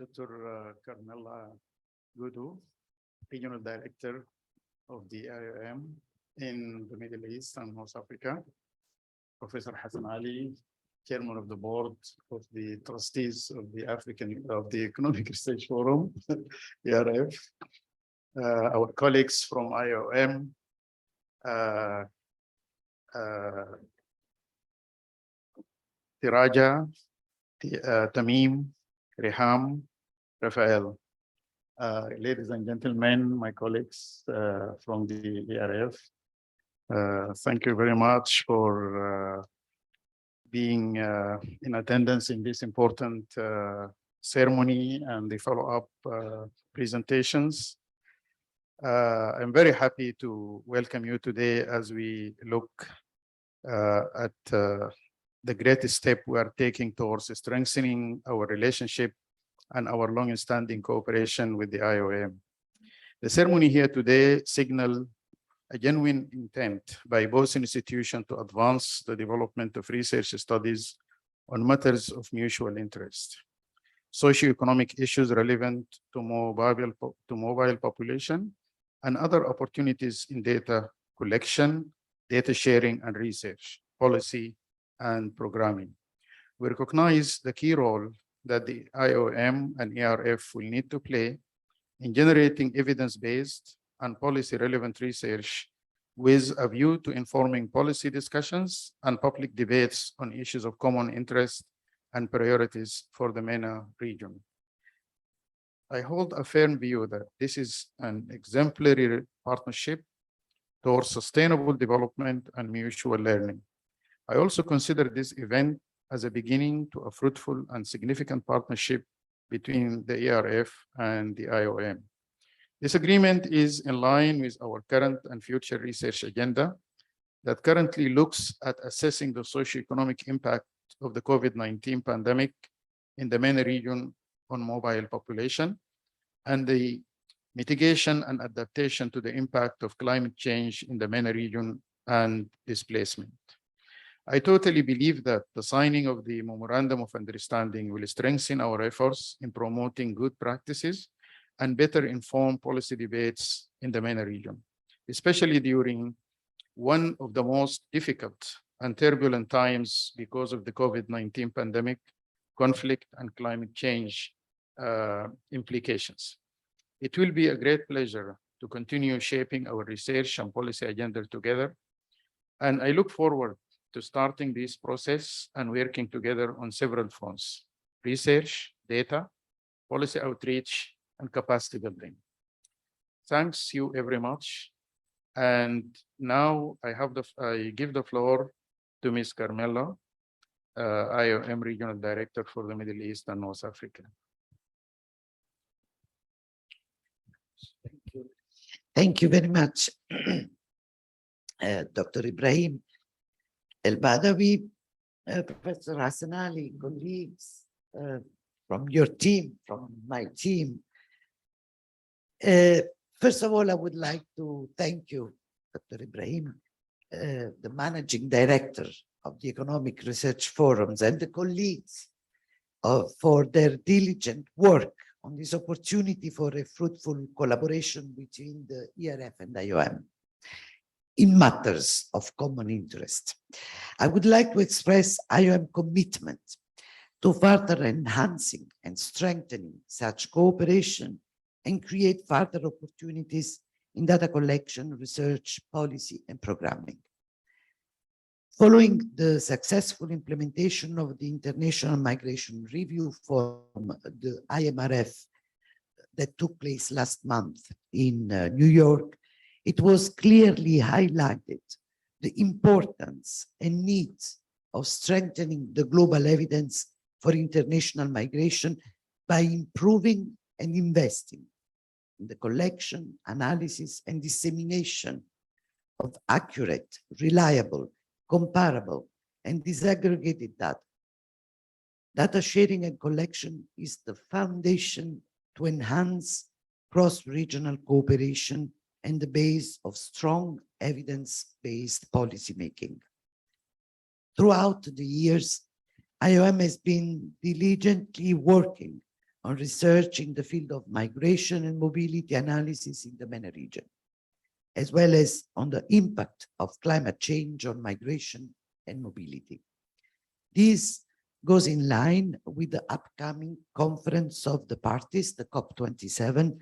Dr. Carmela Gudu, Regional Director of the IOM in the Middle East and North Africa. Professor Hassan Ali, Chairman of the Board of the Trustees of the Economic Research Forum, ERF. Our colleagues from IOM, Tiraja, Tamim, Reham, Raffaele. Ladies and gentlemen, my colleagues from the ERF, thank you very much for being in attendance in this important ceremony and the follow-up presentations. I'm very happy to welcome you today as we look at the great step we are taking towards strengthening our relationship and our long-standing cooperation with the IOM. The ceremony here today signals a genuine intent by both institutions to advance the development of research studies on matters of mutual interest, socio-economic issues relevant to mobile population, and other opportunities in data collection, data sharing, and research, policy, and programming. We recognize the key role that the IOM and ERF will need to play in generating evidence-based and policy-relevant research with a view to informing policy discussions and public debates on issues of common interest and priorities for the MENA region. I hold a firm view that this is an exemplary partnership towards sustainable development and mutual learning. I also consider this event as a beginning to a fruitful and significant partnership between the ERF and the IOM. This agreement is in line with our current and future research agenda that currently looks at assessing the socio-economic impact of the COVID-19 pandemic in the MENA region on mobile population and the mitigation and adaptation to the impact of climate change in the MENA region and displacement. I totally believe that the signing of the Memorandum of Understanding will strengthen our efforts in promoting good practices and better inform policy debates in the MENA region, especially during one of the most difficult and turbulent times because of the COVID-19 pandemic, conflict, and climate change implications. It will be a great pleasure to continue shaping our research and policy agenda together, and I look forward to starting this process and working together on several fronts: research, data, policy outreach, and capacity building. Thanks you very much. And now I give the floor to Ms. Carmela, IOM Regional Director for the Middle East and North Africa. Thank you. Thank you very much, Dr. Ibrahim El-Badawi, Professor Hassan Ali, colleagues from your team, from my team. First of all, I would like to thank you, Dr. Ibrahim, the Managing Director of the Economic Research Forums, and the colleagues for their diligent work on this opportunity for a fruitful collaboration between the ERF and IOM in matters of common interest. I would like to express IOM commitment to further enhancing and strengthening such cooperation and create further opportunities in data collection, research, policy, and programming. Following the successful implementation of the International Migration Review Forum, the IMRF, that took place last month in New York, it was clearly highlighted the importance and needs of strengthening the global evidence for international migration by improving and investing in the collection, analysis, and dissemination of accurate, reliable, comparable, and disaggregated data. Data sharing and collection is the foundation to enhance cross-regional cooperation and the base of strong evidence-based policymaking. Throughout the years, IOM has been diligently working on research in the field of migration and mobility analysis in the MENA region, as well as on the impact of climate change on migration and mobility. This goes in line with the upcoming conference of the parties, the COP27,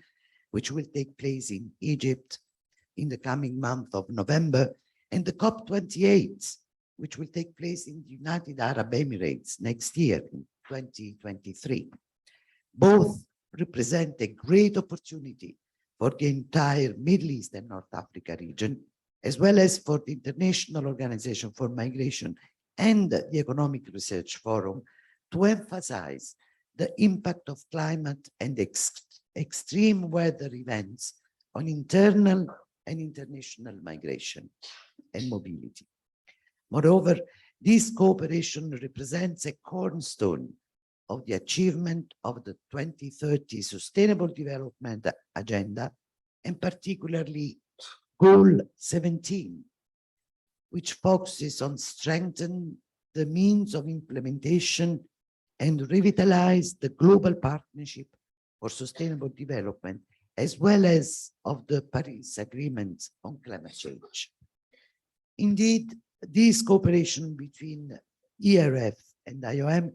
which will take place in Egypt in the coming month of November, and the COP28, which will take place in the United Arab Emirates next year in 2023. Both represent a great opportunity for the entire Middle East and North Africa region, as well as for the International Organization for Migration and the Economic Research Forum to emphasize the impact of climate and extreme weather events on internal and international migration and mobility. Moreover, this cooperation represents a cornerstone of the achievement of the 2030 Sustainable Development Agenda, and particularly Goal 17, which focuses on strengthening the means of implementation and revitalize the global partnership for sustainable development, as well as of the Paris Agreement on climate change. Indeed, this cooperation between ERF and IOM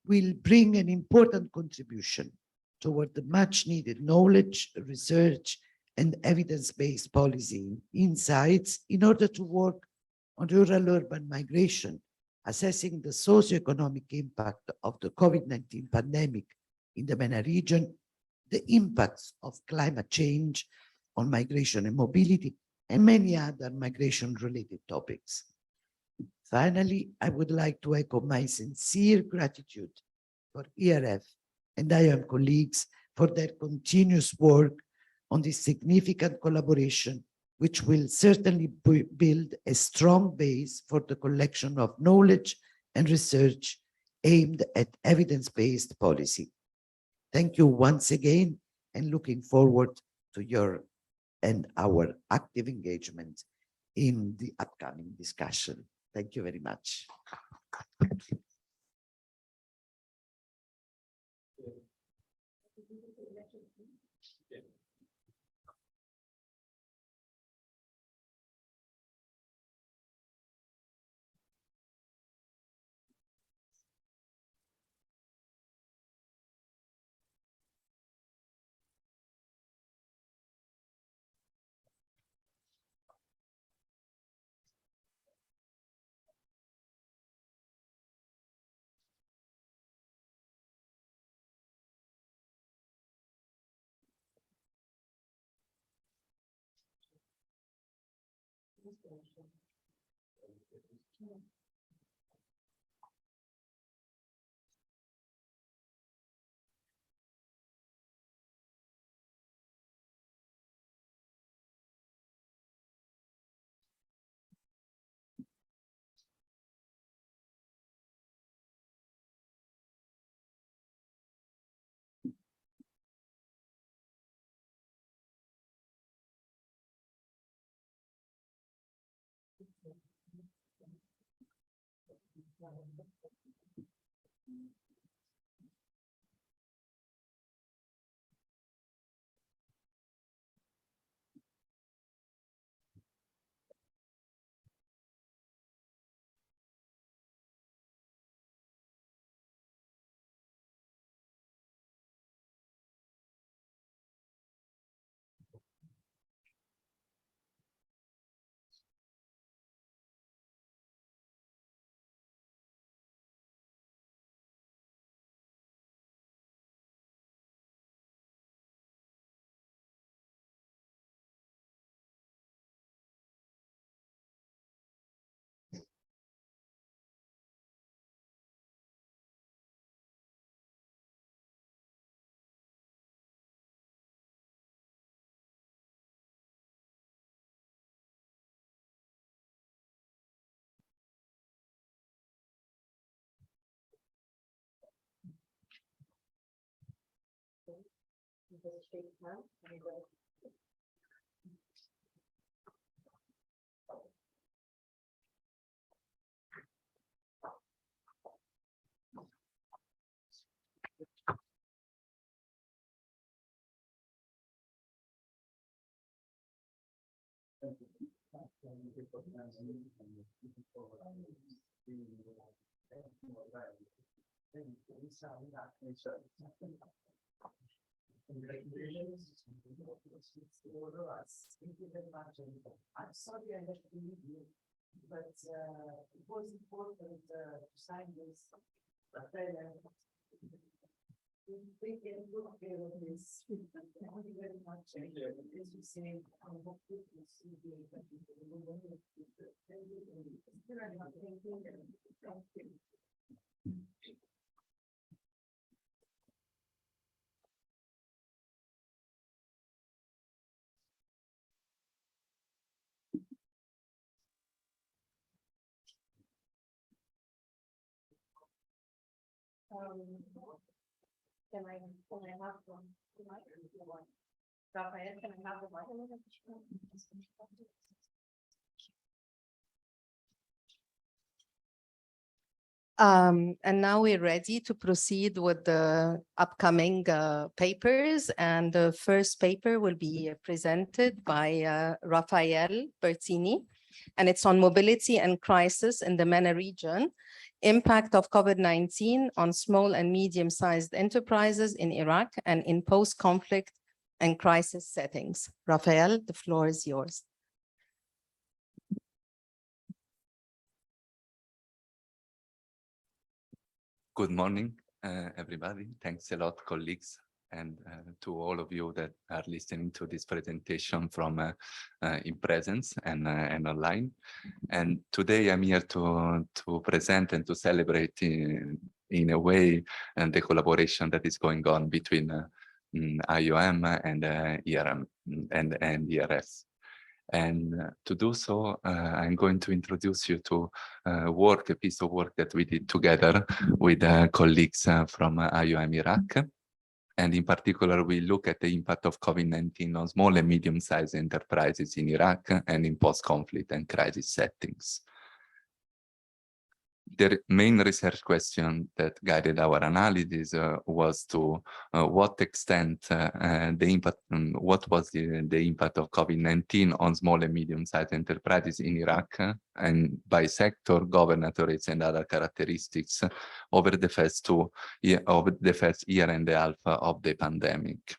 will bring an important contribution toward the much needed knowledge, research, and evidence-based policy insights in order to work on rural-urban migration, assessing the socio-economic impact of the COVID-19 pandemic in the MENA region, the impacts of climate change on migration and mobility, and many other migration-related topics. Finally, I would like to echo my sincere gratitude for ERF and IOM colleagues for their continuous work on this significant collaboration, which will certainly build a strong base for the collection of knowledge and research aimed at evidence-based policy. Thank you once again, and looking forward to your and our active engagement in the upcoming discussion. Thank you very much. Congratulations for us. Thank you very much. I'm sorry I have to leave you, but it was important to sign this. We can look at this. Thank you very much. As you say, I hope you will see the Thank you. Can I have one? Raffaele, can I have the mic? And now we're ready to proceed with the upcoming papers. And the first paper will be presented by Raffaele Bertini, and it's on mobility and crisis in the MENA region, impact of COVID-19 on small and medium-sized enterprises in Iraq and in post-conflict and crisis settings. Raffaele, the floor is yours. Good morning, everybody. Thanks a lot, colleagues, and to all of you that are listening to this presentation from in presence and online. And today I'm here to present and to celebrate in a way the collaboration that is going on between IOM and ERM and ERF. And to do so, I'm going to introduce you to a piece of work that we did together with colleagues from IOM Iraq. And in particular, we look at the impact of COVID-19 on small and medium-sized enterprises in Iraq and in post-conflict and crisis settings. The main research question that guided our analysis was to what extent the impact, what was the impact of COVID-19 on small and medium-sized enterprises in Iraq and by sector, governance rates, and other characteristics over the first year and a half of the pandemic.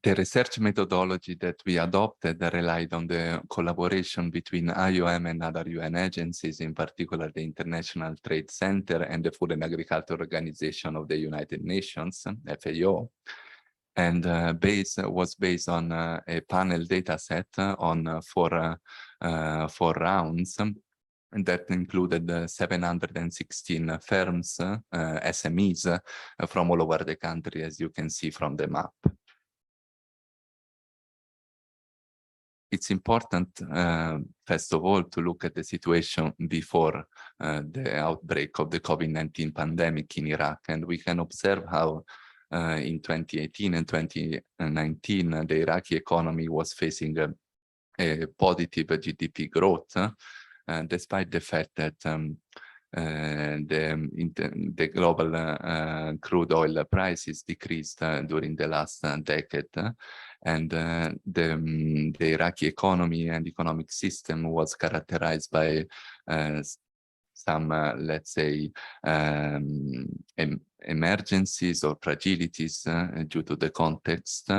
The research methodology that we adopted relied on the collaboration between IOM and other UN agencies, in particular the International Trade Center and the Food and Agriculture Organization of the United Nations, FAO, and was based on a panel data set on four rounds. And that included 716 firms, SMEs, from all over the country, as you can see from the map. It's important, first of all, to look at the situation before the outbreak of the COVID-19 pandemic in Iraq. And we can observe how in 2018 and 2019, the Iraqi economy was facing a positive GDP growth, despite the fact that the global crude oil prices decreased during the last decade, and the Iraqi economy and economic system was characterized by some, let's say, emergencies or fragilities due to the context,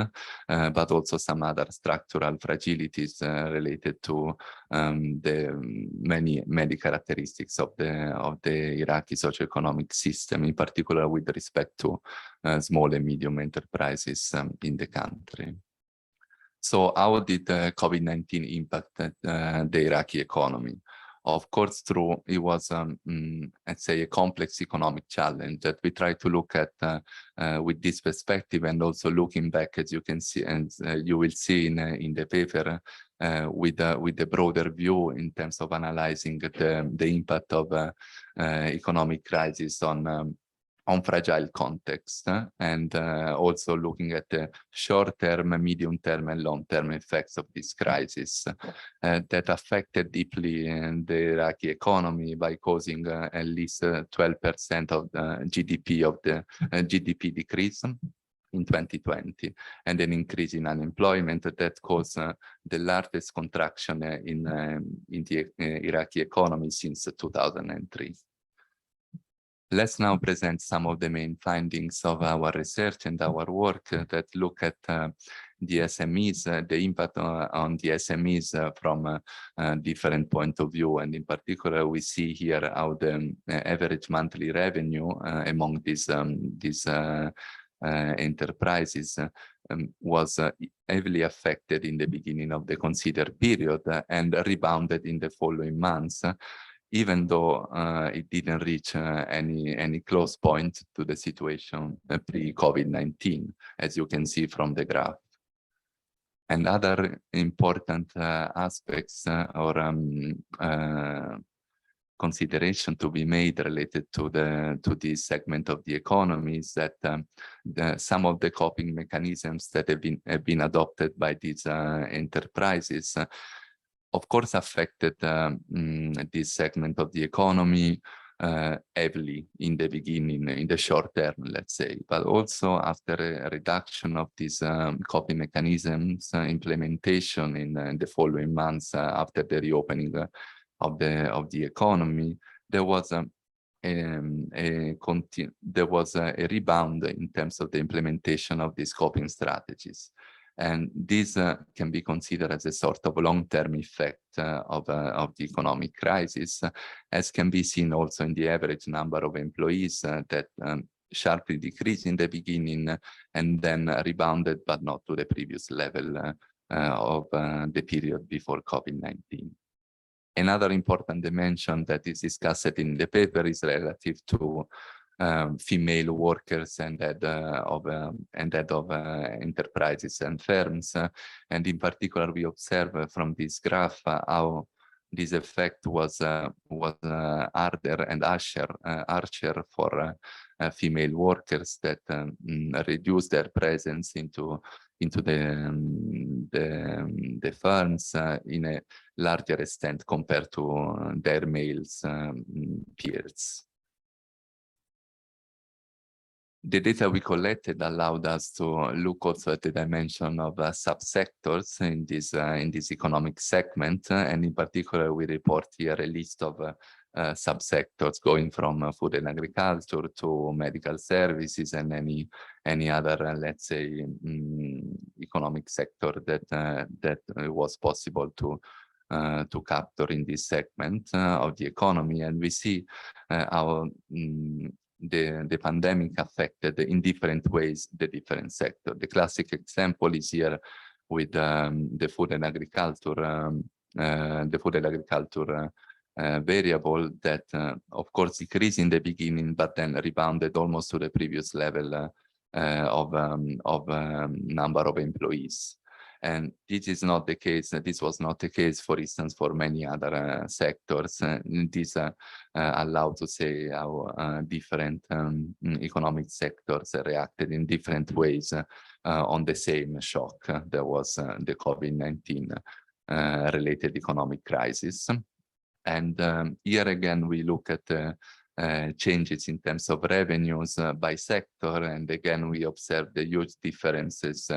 but also some other structural fragilities related to the many characteristics of the Iraqi socio-economic system, in particular with respect to small and medium enterprises in the country. So how did COVID-19 impact the Iraqi economy? Of course, it was, let's say, a complex economic challenge that we try to look at with this perspective, and also looking back, as you can see, and you will see in the paper, with the broader view in terms of analyzing the impact of economic crisis on fragile context, and also looking at the short-term, medium-term, and long-term effects of this crisis that affected deeply the Iraqi economy by causing at least 12% of the GDP decrease, in 2020, and an increase in unemployment that caused the largest contraction in the Iraqi economy since 2003. Let's now present some of the main findings of our research and our work that look at the SMEs, the impact on the SMEs from different point of view. And in particular, we see here how the average monthly revenue among these enterprises was heavily affected in the beginning of the considered period and rebounded in the following months, even though it didn't reach any close point to the situation pre-COVID-19, as you can see from the graph. And other important aspects or consideration to be made related to this segment of the economy is that some of the coping mechanisms that have been adopted by these enterprises of course affected this segment of the economy heavily in the beginning, in the short term, let's say, but also after a reduction of these coping mechanisms implementation in the following months after the reopening of the economy, there was a rebound in terms of the implementation of these coping strategies. And this can be considered as a sort of long-term effect of the economic crisis, as can be seen also in the average number of employees that sharply decreased in the beginning and then rebounded, but not to the previous level of the period before COVID-19. Another important dimension that is discussed in the paper is relative to female workers and that of enterprises and firms. And in particular, we observe from this graph how this effect was harder and harsher for female workers that reduced their presence into the firms in a larger extent compared to their males peers. The data we collected allowed us to look also at the dimension of subsectors in this economic segment, and in particular, we report here a list of subsectors going from food and agriculture to medical services and any other, let's say, economic sector that was possible to capture in this segment of the economy. And we see how the pandemic affected in different ways the different sectors. The classic example is here with the food and agriculture variable that of course decreased in the beginning, but then rebounded almost to the previous level of number of employees. And this is not the case. This was not the case, for instance, for many other sectors. This allowed to say how different economic sectors reacted in different ways on the same shock. There was the COVID-19 related economic crisis. And here again, we look at changes in terms of revenues by sector. And again, we observe the huge differences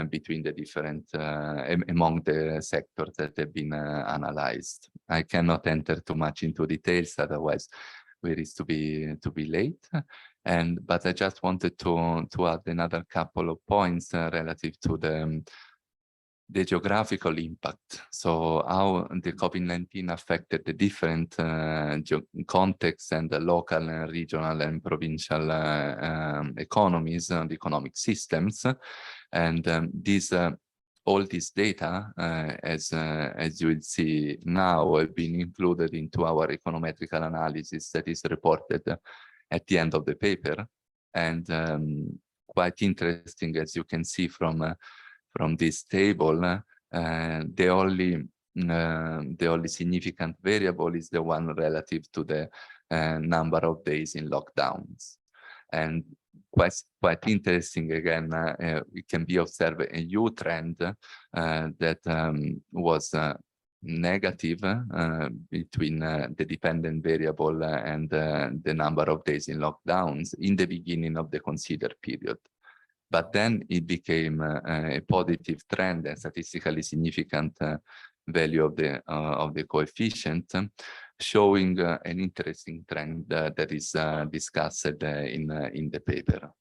between the different, among the sectors that have been analyzed. I cannot enter too much into details, otherwise we risk to be late. But I just wanted to add another couple of points relative to the geographical impact. So how the COVID-19 affected the different contexts and the local, regional and provincial economies, the economic systems. And all this data, as you will see now, have been included into our econometrical analysis that is reported at the end of the paper. And quite interesting, as you can see from this table, the only significant variable is the one relative to the number of days in lockdowns. And quite interesting again, it can be observed a U trend that was negative between the dependent variable and the number of days in lockdowns in the beginning of the considered period. But then it became a positive trend and statistically significant value of the coefficient, showing an interesting trend that is discussed in the paper.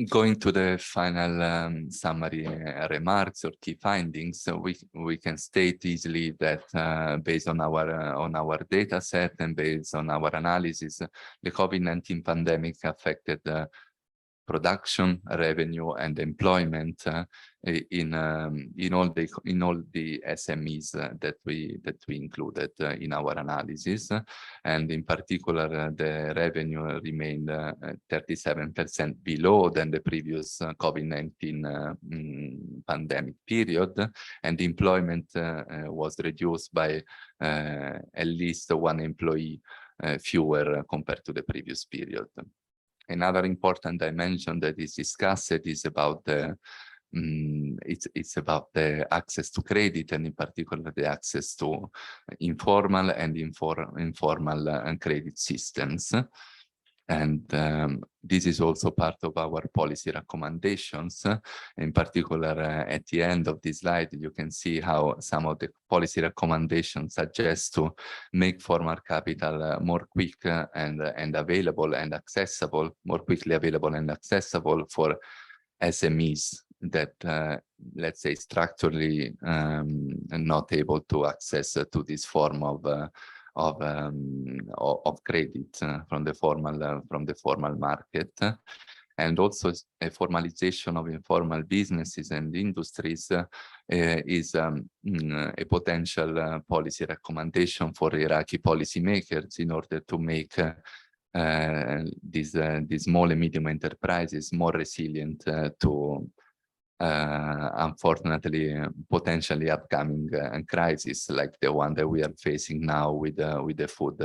Going to the final summary remarks or key findings, we can state easily that based on our data set and based on our analysis, the COVID-19 pandemic affected production, revenue, and employment in all the SMEs that we included in our analysis, and in particular the revenue remained 37% below than the previous COVID-19 pandemic period, and employment was reduced by at least one employee fewer compared to the previous period. Another important dimension that is discussed is about the it's about the access to credit, and in particular the access to informal and informal credit systems. And this is also part of our policy recommendations. In particular, at the end of this slide, you can see how some of the policy recommendations suggest to make formal capital more quick and available and accessible, more quickly available and accessible for SMEs that, let's say, structurally not able to access to this form of credit from the formal market, and also a formalization of informal businesses and industries is a potential policy recommendation for Iraqi policymakers in order to make these small and medium enterprises more resilient to unfortunately potentially upcoming crisis like the one that we are facing now with the food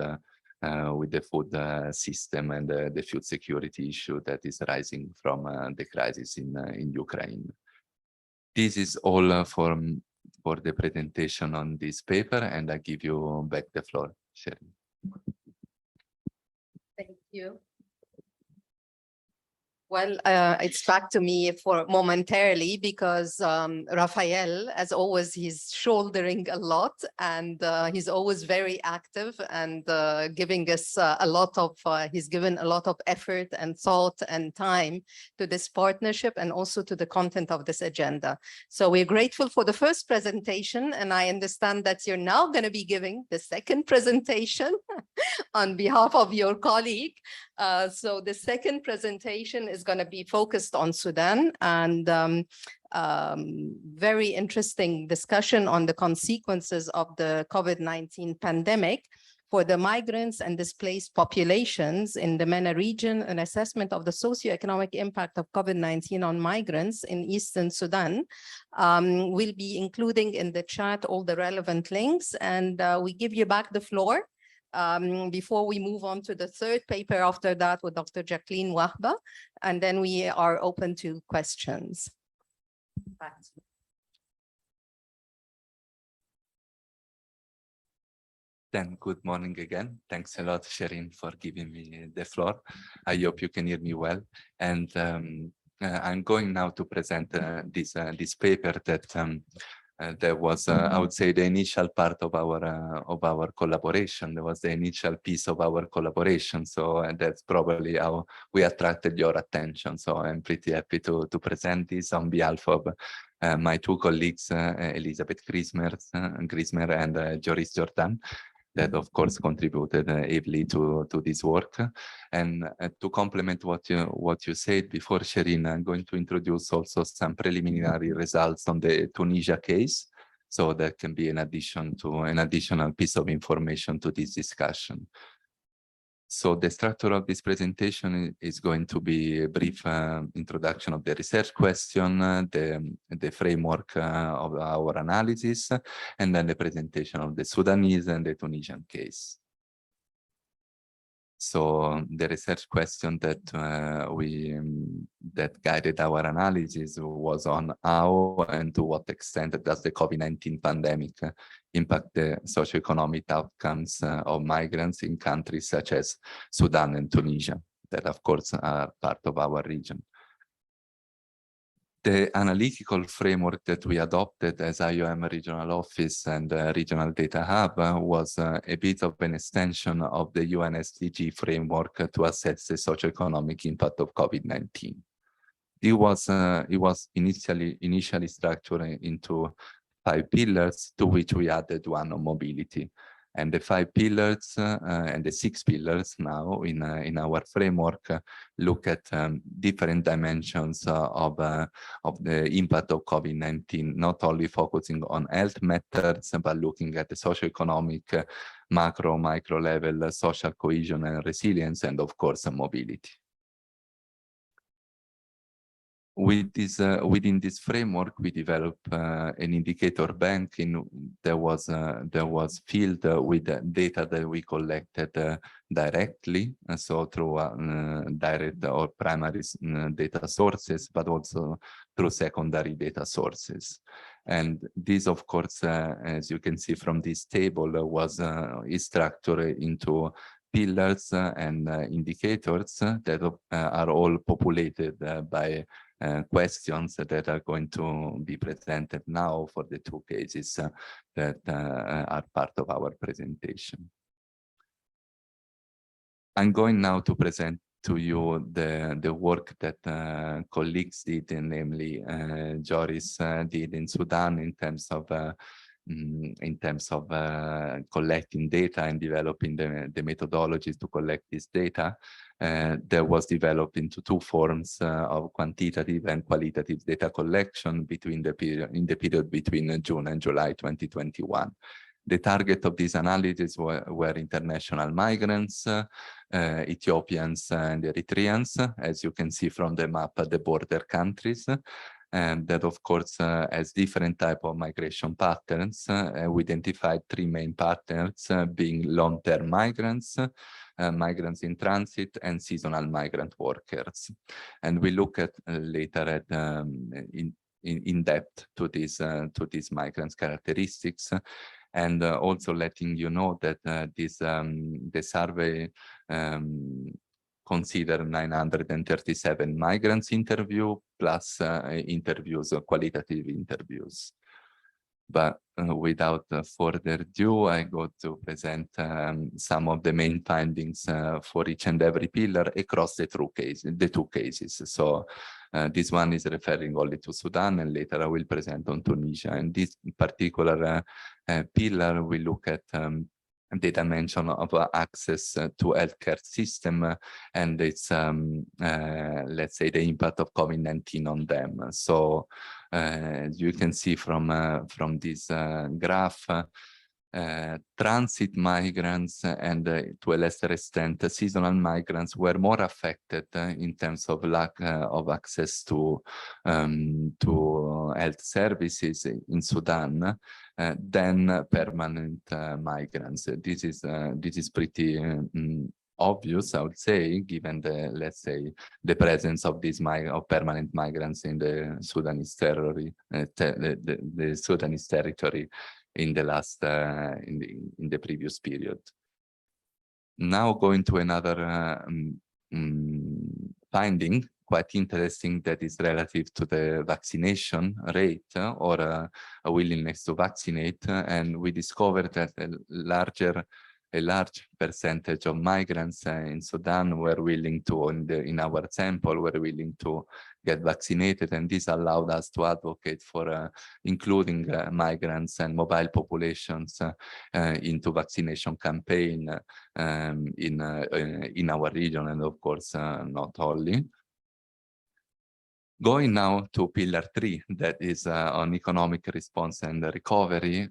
system and the food security issue that is rising from the crisis in Ukraine. This is all for the presentation on this paper, and I give you back the floor, Sherry. Thank you. Well, it's back to me for momentarily because Raffaele, as always, he's shouldering a lot, and he's always very active and giving us a lot of, he's given a lot of effort and thought and time to this partnership and also to the content of this agenda. So we're grateful for the first presentation, and I understand that you're now going to be giving the second presentation on behalf of your colleague. So the second presentation is going to be focused on Sudan, and very interesting discussion on the consequences of the COVID-19 pandemic for the migrants and displaced populations in the MENA region, an assessment of the socio-economic impact of COVID-19 on migrants in Eastern Sudan. We'll be including in the chat all the relevant links, and we give you back the floor. Before we move on to the third paper after that with Dr. Jacqueline Wahba, and then we are open to questions. Then good morning again. Thanks a lot, Sherin, for giving me the floor. I hope you can hear me well. And I'm going now to present this paper that was, I would say, the initial part of our collaboration. That was the initial piece of our collaboration. So that's probably how we attracted your attention. So I'm pretty happy to present this on behalf of my two colleagues, Elizabeth Grismer and Joris Jordan, that of course contributed heavily to this work. And to complement what you said before, Sherin, I'm going to introduce also some preliminary results on the Tunisia case, so that can be an additional piece of information to this discussion. So the structure of this presentation is going to be a brief introduction of the research question, the framework of our analysis, and then the presentation of the Sudanese and the Tunisian case. So the research question that guided our analysis was on how and to what extent does the COVID-19 pandemic impact the socioeconomic outcomes of migrants in countries such as Sudan and Tunisia. that of course are part of our region. The analytical framework that we adopted as IOM Regional Office and Regional Data Hub was a bit of an extension of the UN SDG framework to assess the socio-economic impact of COVID-19. It was initially structured into 5 pillars, to which we added one on mobility. And the 5 pillars and the 6 pillars now in our framework look at different dimensions of the impact of COVID-19, not only focusing on health matters, but looking at the socioeconomic, macro, micro level, social cohesion and resilience, and of course, mobility. With this, within this framework, we developed an indicator bank that was filled with data that we collected directly, so through direct or primary data sources, but also through secondary data sources. And this, of course, as you can see from this table, is structured into pillars and indicators that are all populated by questions that are going to be presented now for the 2 cases that are part of our presentation. I'm going now to present to you the work that colleagues did, namely Joris did in Sudan in terms of collecting data and developing the methodologies to collect this data. That was developed into 2 forms of quantitative and qualitative data collection in the period between June and July 2021. The target of this analysis were international migrants, Ethiopians and Eritreans, as you can see from the map, the border countries. And that, of course, has different type of migration patterns. We identified 3 main patterns, being long-term migrants, migrants in transit, and seasonal migrant workers. And we look at later at in depth to these migrants' characteristics, and also letting you know that the survey consider 937 migrants interview plus interviews, qualitative interviews. But without further ado, I go to present some of the main findings for each and every pillar across the 2 cases. So this one is referring only to Sudan, and later I will present on Tunisia. And this particular pillar, we look at the dimension of access to healthcare system and its, let's say, the impact of COVID-19 on them. So you can see from this graph, transit migrants and to a lesser extent seasonal migrants were more affected in terms of lack of access to health services in Sudan than permanent migrants. This is pretty obvious, I would say, given the, let's say, the presence of these permanent migrants in the Sudanese territory, the Sudanese territory in the last in the previous period. Now going to another finding, quite interesting, that is relative to the vaccination rate or a willingness to vaccinate, and we discovered that a large percentage of migrants in Sudan were willing to, in our sample, were willing to get vaccinated, and this allowed us to advocate for including migrants and mobile populations into vaccination campaign in our region, and of course not only. Going now to pillar 3, that is on economic response and recovery,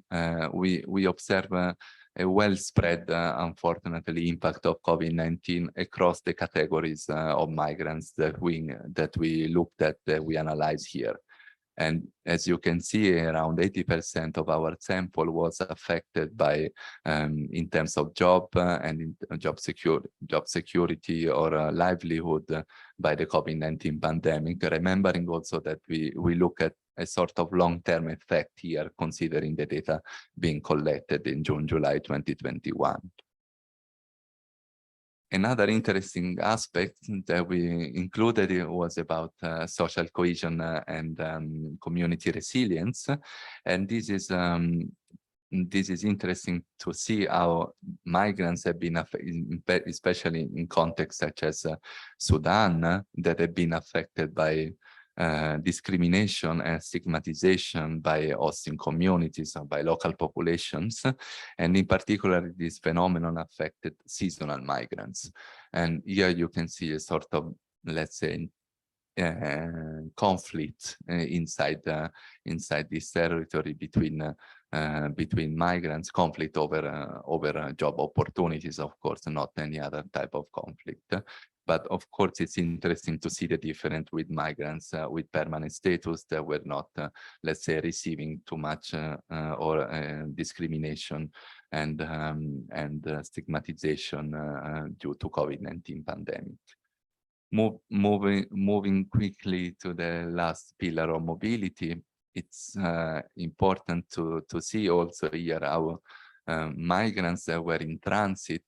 we observe a well-spread, unfortunately, impact of COVID-19 across the categories of migrants that we looked at, that we analyzed here. And as you can see, around 80% of our sample was affected by, in terms of job and in job security or livelihood by the COVID-19 pandemic. Remembering also that we look at a sort of long-term effect here, considering the data being collected in June, July 2021. Another interesting aspect that we included was about social cohesion and community resilience. And this is interesting to see how migrants have been, especially in contexts such as Sudan, that have been affected by discrimination and stigmatization by hosting communities or by local populations. And in particular, this phenomenon affected seasonal migrants. And here you can see a sort of, let's say, conflict inside this territory between migrants, conflict over job opportunities, of course, not any other type of conflict. But of course, it's interesting to see the difference with migrants with permanent status that were not, let's say, receiving too much or discrimination and stigmatization due to COVID-19 pandemic. Moving quickly to the last pillar of mobility, it's important to see also here how migrants that were in transit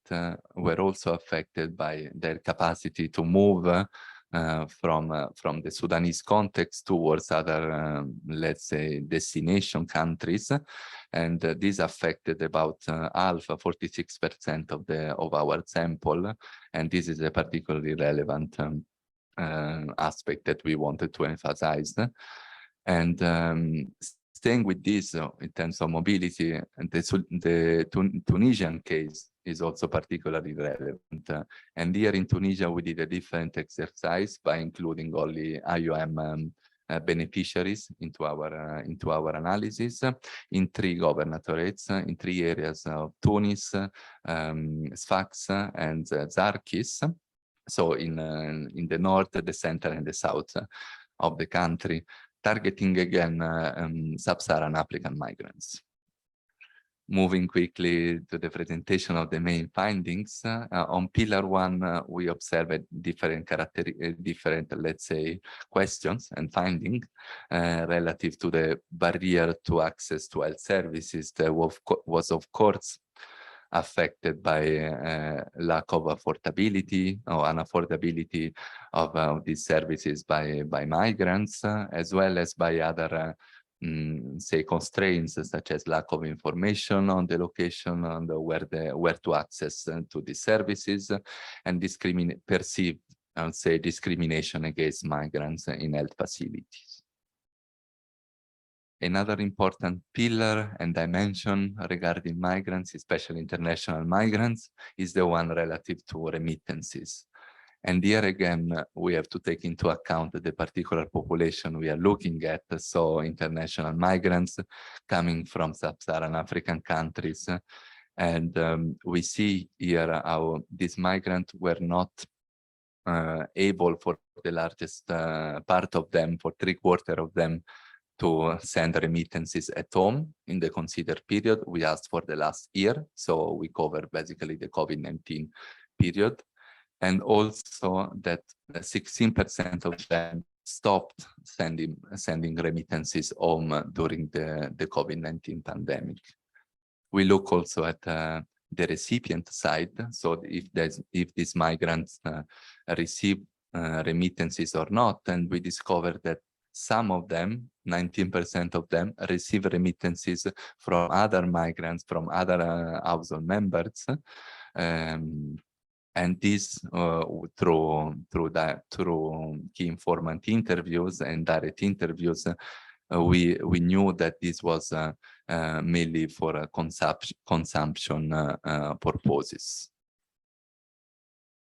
were also affected by their capacity to move from the Sudanese context towards other, let's say, destination countries, and this affected about half, 46% of our sample, and this is a particularly relevant aspect that we wanted to emphasize. And staying with this in terms of mobility, and the Tunisian case is also particularly relevant. And here in Tunisia, we did a different exercise by including only IOM beneficiaries into our analysis in 3 governorates, in 3 areas of Tunis, Sfax, and Zarkis. So in the north, the center, and the south of the country, targeting again sub-Saharan African migrants. Moving quickly to the presentation of the main findings, on pillar 1, we observed different, let's say, questions and findings relative to the barrier to access to health services that was of course affected by lack of affordability or unaffordability of these services by migrants, as well as by other say constraints such as lack of information on the location and where to access to these services, and perceived, I would say, discrimination against migrants in health facilities. Another important pillar and dimension regarding migrants, especially international migrants, is the one relative to remittances. And here again, we have to take into account the particular population we are looking at, so international migrants coming from sub-Saharan African countries. And we see here how these migrants were not able, for the largest part of them, for 3/4 of them, to send remittances at home in the considered period. We asked for the last year, so we covered basically the COVID-19 period. And also that 16% of them stopped sending remittances home during the COVID-19 pandemic. We look also at the recipient side, so if these migrants receive remittances or not, and we discovered that some of them, 19% of them, receive remittances from other migrants, from other household members, and this through key informant interviews and direct interviews, we knew that this was mainly for consumption purposes.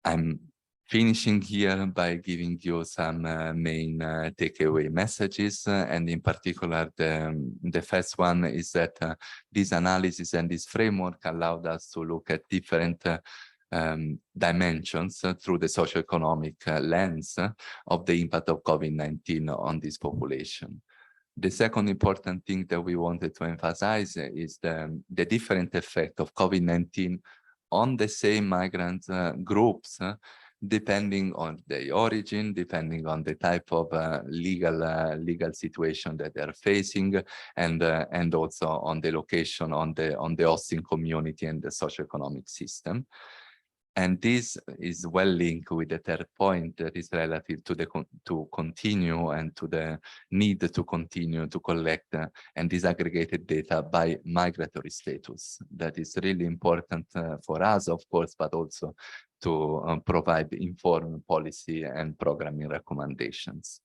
I'm finishing here by giving you some main takeaway messages, and in particular, the first one is that this analysis and this framework allowed us to look at different dimensions through the socio-economic lens of the impact of COVID-19 on this population. The second important thing that we wanted to emphasize is the different effect of COVID-19 on the same migrant groups, depending on their origin, depending on the type of legal situation that they're facing, and also on the location, on the hosting community and the socio-economic system. And this is well linked with the third point that is relative to the to continue and to the need to continue to collect and disaggregated data by migratory status. That is really important for us, of course, but also to provide informed policy and programming recommendations.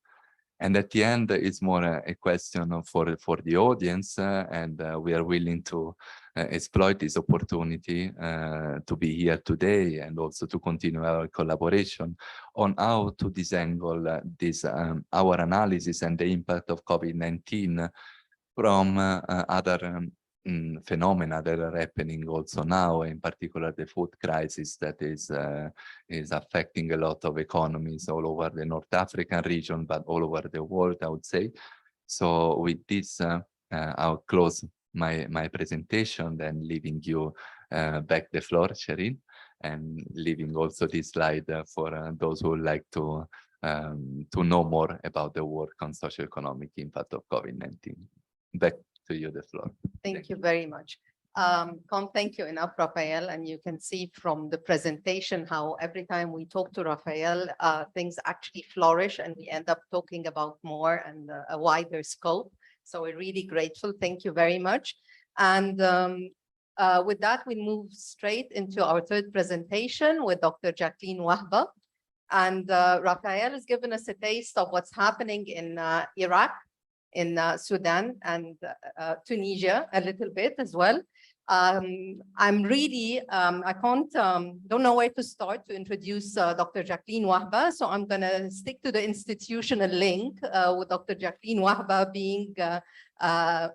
And at the end, it's more a question for the audience, and we are willing to exploit this opportunity to be here today and also to continue our collaboration on how to disentangle this, our analysis and the impact of COVID-19 from other phenomena that are happening also now, in particular the food crisis that is affecting a lot of economies all over the North African region, but all over the world, I would say. So with this, I'll close my presentation, then leaving you back the floor, Sherin, and leaving also this slide for those who would like to know more about the work on socio-economic impact of COVID-19. Back to you, the floor. Thank you very much. Can't thank you enough, Raffaele. And you can see from the presentation how every time we talk to Raffaele, things actually flourish and we end up talking about more and a wider scope. So we're really grateful. Thank you very much. And with that, we move straight into our third presentation with Dr. Jacqueline Wahba. And Raffaele has given us a taste of what's happening in Iraq, in Sudan and Tunisia a little bit as well. I'm really, I don't know where to start to introduce Dr. Jacqueline Wahba, so I'm gonna stick to the institutional link with Dr. Jacqueline Wahba being a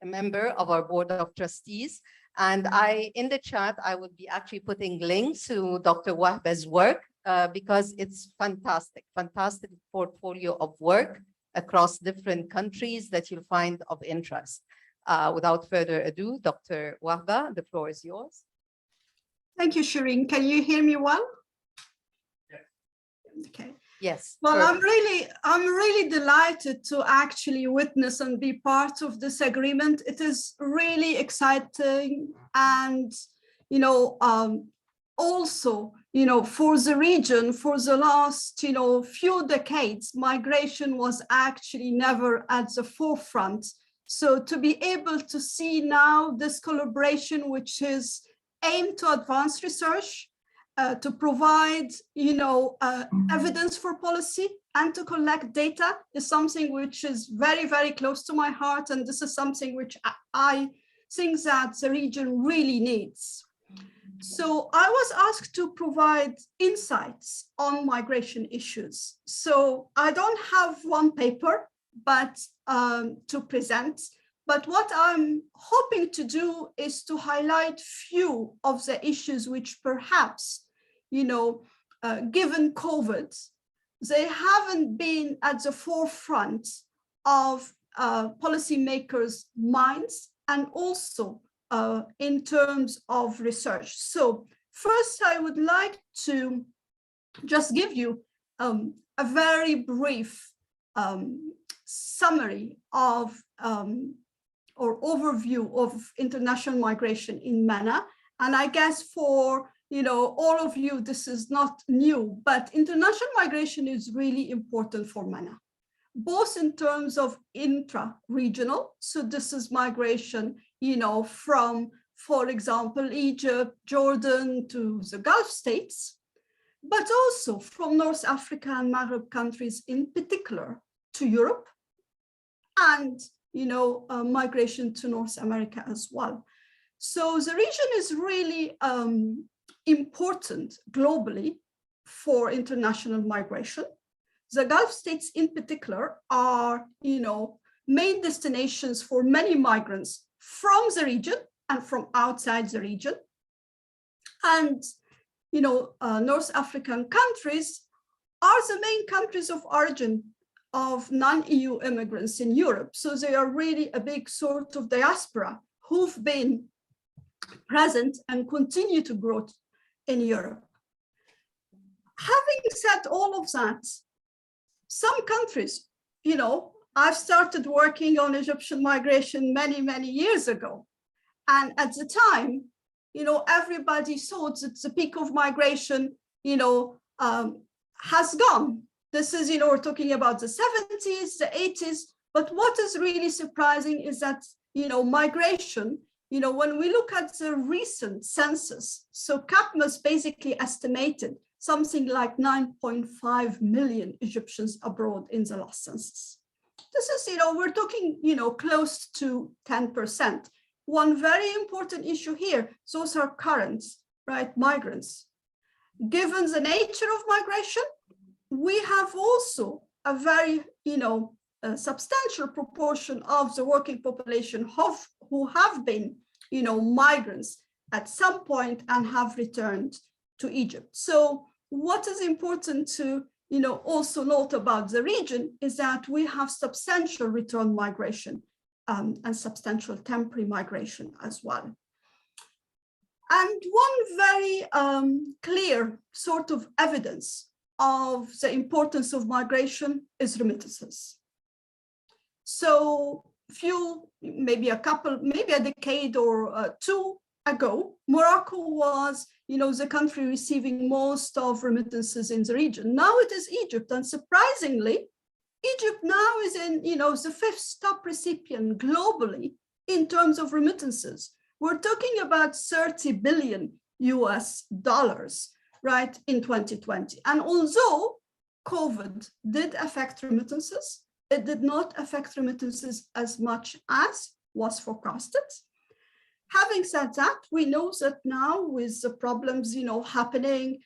member of our board of trustees. And in the chat, I will be actually putting links to Dr. Wahba's work because it's fantastic portfolio of work across different countries that you'll find of interest. Without further ado, Dr. Wahba, the floor is yours. Thank you, Shireen. Can you hear me well? Yes. Okay. Yes. Well, perfect. I'm really delighted to actually witness and be part of this agreement. It is really exciting, and also, for the region, for the last, few decades, migration was actually never at the forefront. So to be able to see now this collaboration, which is aimed to advance research, to provide, evidence for policy and to collect data is something which is very, very close to my heart. And this is something which I think that the region really needs. So I was asked to provide insights on migration issues. So I don't have one paper, but to present. But what I'm hoping to do is to highlight few of the issues which perhaps, given COVID, they haven't been at the forefront of policymakers' minds and also in terms of research. So first, I would like to just give you a very brief summary of or overview of international migration in MENA. And I guess for all of you, this is not new, but international migration is really important for MENA, both in terms of intra-regional. So this is migration, from, for example, Egypt, Jordan to the Gulf states, but also from North Africa and Maghreb countries in particular to Europe, and migration to North America as well. So the region is really important globally for international migration. The Gulf states in particular are, main destinations for many migrants from the region and from outside the region. And, North African countries are the main countries of origin of non-EU immigrants in Europe. So they are really a big sort of diaspora who've been present and continue to grow in Europe. Having said all of that, some countries, I've started working on Egyptian migration many, many years ago. And at the time, everybody thought that the peak of migration, has gone. This is, we're talking about the 70s, the 80s, but what is really surprising is that, migration, when we look at the recent census, so CAPMAS basically estimated something like 9.5 million Egyptians abroad in the last census. This is, we're talking, close to 10%. One very important issue here, those are current, right, migrants. Given the nature of migration, we have also a very, a substantial proportion of the working population who have been, migrants at some point and have returned to Egypt. So what is important to, also note about the region is that we have substantial return migration and substantial temporary migration as well. And one very clear sort of evidence of the importance of migration is remittances. So maybe a decade or two ago, Morocco was, the country receiving most of remittances in the region. Now it is Egypt, and surprisingly, Egypt now is in, the fifth top recipient globally in terms of remittances. We're talking about $30 billion US, right, in 2020. And although COVID did affect remittances, it did not affect remittances as much as was forecasted. Having said that, we know that now with the problems, happening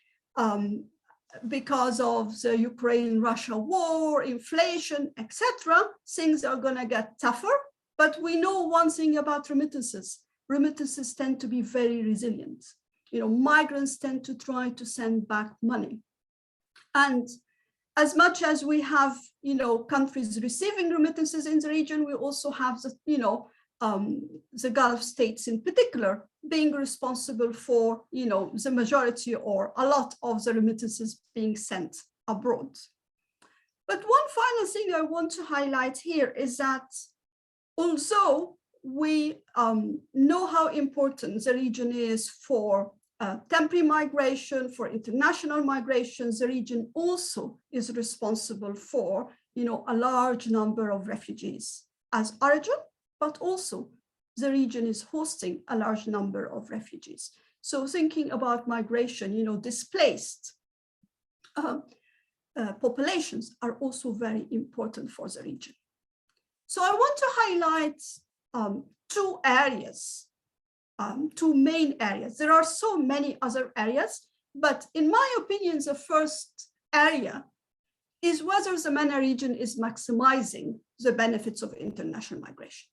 because of the Ukraine-Russia war, inflation, etc., things are going to get tougher. But we know one thing about remittances. Remittances tend to be very resilient. Migrants tend to try to send back money. And as much as we have, countries receiving remittances in the region, we also have the Gulf states in particular being responsible for, the majority or a lot of the remittances being sent abroad. But one final thing I want to highlight here is that although we know how important the region is for temporary migration, for international migration, the region also is responsible for, a large number of refugees as origin, but also the region is hosting a large number of refugees. So thinking about migration, displaced populations are also very important for the region. So I want to highlight two areas, two main areas. There are so many other areas, but in my opinion, the first area is whether the MENA region is maximizing the benefits of international migration.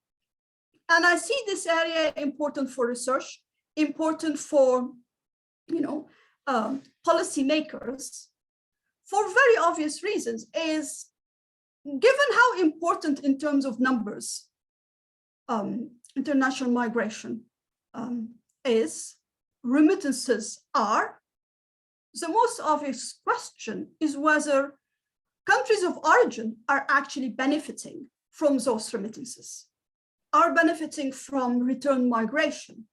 And I see this area important for research, important for, policymakers, for very obvious reasons, is given how important in terms of numbers international migration is, remittances are, the most obvious question is whether countries of origin are actually benefiting from those remittances, are benefiting from return migration,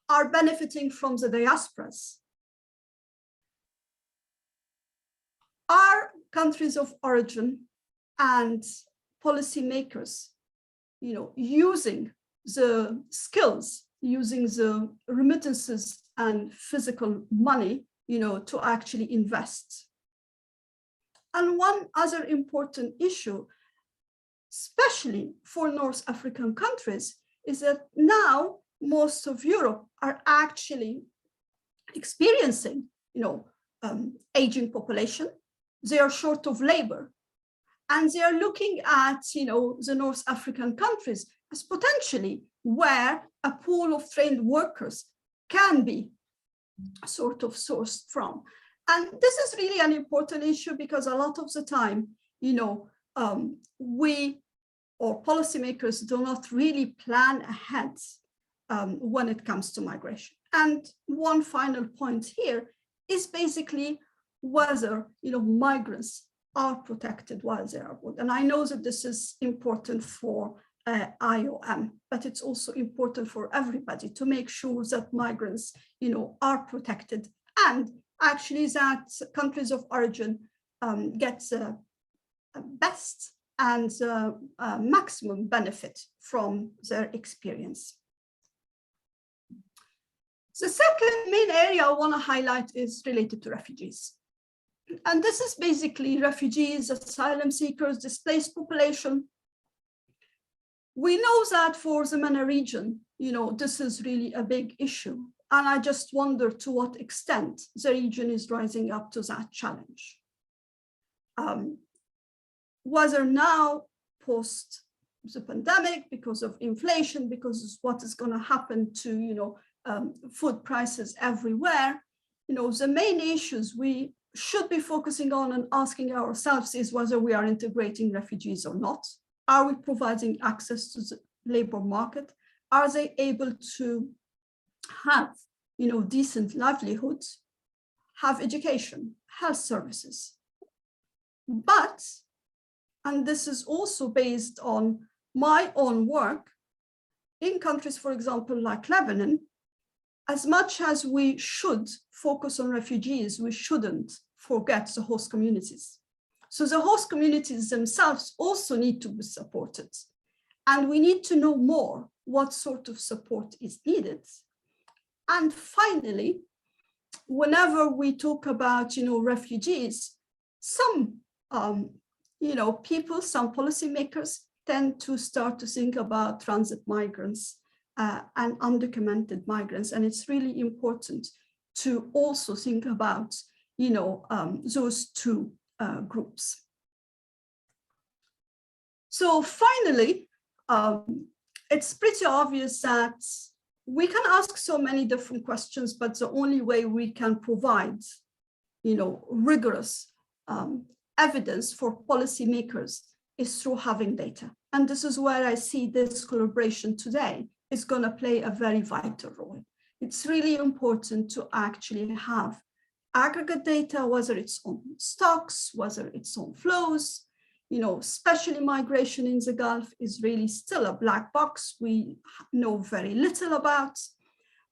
are benefiting from the diasporas. Are countries of origin and policymakers, using the skills, using the remittances and physical money, to actually invest? And one other important issue, especially for North African countries, is that now most of Europe are actually experiencing, aging population. They are short of labor, and they are looking at, the North African countries as potentially where a pool of trained workers can be sort of sourced from. And this is really an important issue because a lot of the time, we or policymakers do not really plan ahead when it comes to migration. And one final point here is basically whether, migrants are protected while they're abroad. And I know that this is important for IOM, but it's also important for everybody to make sure that migrants, are protected, and actually that countries of origin get the best and maximum benefit from their experience. The second main area I want to highlight is related to refugees. And this is basically refugees, asylum seekers, displaced population. We know that for the MENA region, this is really a big issue. And I just wonder to what extent the region is rising up to that challenge. Whether now post the pandemic, because of inflation, because of what is going to happen to, food prices everywhere, the main issues we should be focusing on and asking ourselves is whether we are integrating refugees or not. Are we providing access to the labor market? Are they able to have, decent livelihoods, have education, health services? But, and this is also based on my own work, in countries, for example, like Lebanon, as much as we should focus on refugees, we shouldn't forget the host communities. So the host communities themselves also need to be supported. And we need to know more what sort of support is needed. And finally, whenever we talk about, refugees, some, people, some policymakers tend to start to think about transit migrants and undocumented migrants. And it's really important to also think about, those two groups. So finally, it's pretty obvious that we can ask so many different questions, but the only way we can provide, rigorous evidence for policymakers is through having data. And this is where I see this collaboration today is going to play a very vital role. It's really important to actually have aggregate data, whether it's on stocks, whether it's on flows, especially migration in the Gulf is really still a black box we know very little about.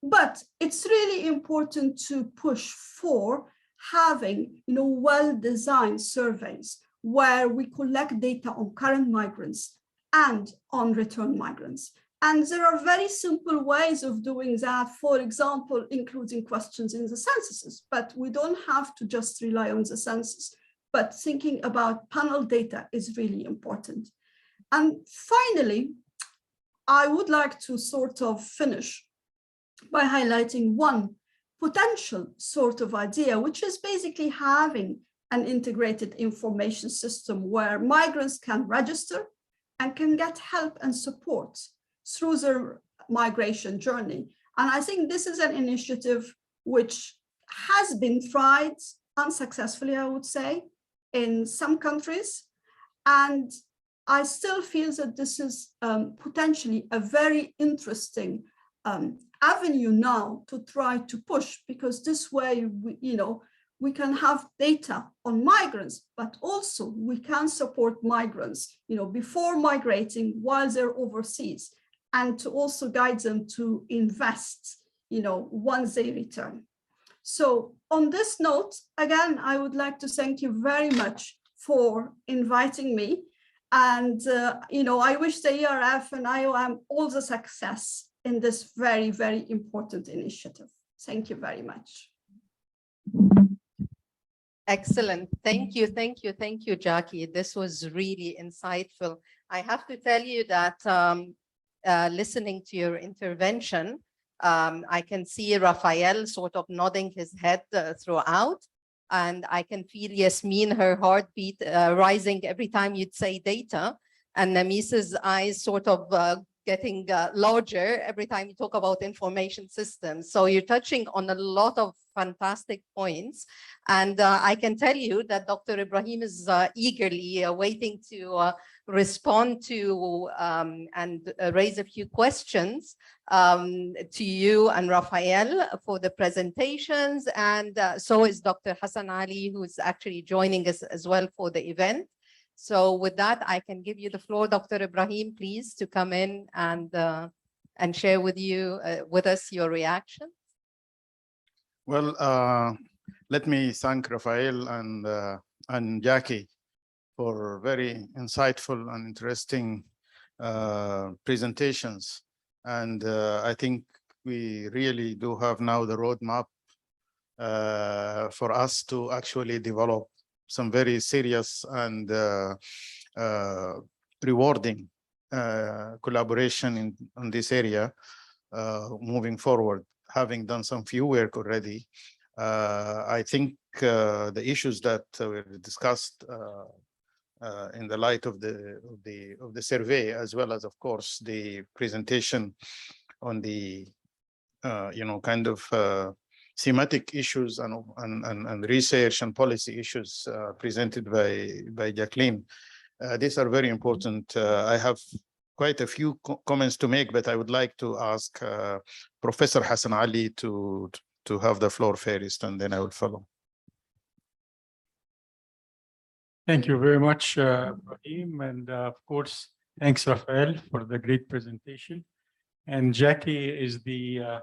But it's really important to push for having, well-designed surveys where we collect data on current migrants and on return migrants. And there are very simple ways of doing that, for example, including questions in the censuses, but we don't have to just rely on the census, but thinking about panel data is really important. And finally, I would like to sort of finish by highlighting one potential sort of idea, which is basically having an integrated information system where migrants can register and can get help and support through their migration journey. And I think this is an initiative which has been tried unsuccessfully, I would say, in some countries. And I still feel that this is potentially a very interesting avenue now to try to push, because this way, we can have data on migrants, but also we can support migrants, before migrating while they're overseas, and to also guide them to invest, once they return. So on this note, again, I would like to thank you very much for inviting me. And, I wish the ERF and IOM all the success in this very, very important initiative. Thank you very much. Excellent. Thank you, thank you, thank you, Jackie. This was really insightful. I have to tell you that listening to your intervention, I can see Raffaele sort of nodding his head throughout, and I can feel Yasmin, her heartbeat rising every time you'd say data, and Namisa's eyes sort of getting larger every time you talk about information systems. So you're touching on a lot of fantastic points. And I can tell you that Dr. Ibrahim is eagerly waiting to respond to and raise a few questions to you and Raffaele for the presentations. And so is Dr. Hassan Ali, who's actually joining us as well for the event. So with that, I can give you the floor, Dr. Ibrahim, please, to come in and share with us your reaction. Well, let me thank Raffaele and Jackie for very insightful and interesting presentations. And I think we really do have now the roadmap for us to actually develop some very serious and rewarding collaboration in this area moving forward. Having done some few work already, I think the issues that were discussed in the light of the survey, as well as, of course, the presentation on the kind of thematic issues and research and policy issues presented by Jacqueline. These are very important. I have quite a few comments to make, but I would like to ask Professor Hassan Ali to have the floor first, and then I will follow. Thank you very much, Ibrahim, and of course, thanks, Raffaele, for the great presentation. And Jackie is the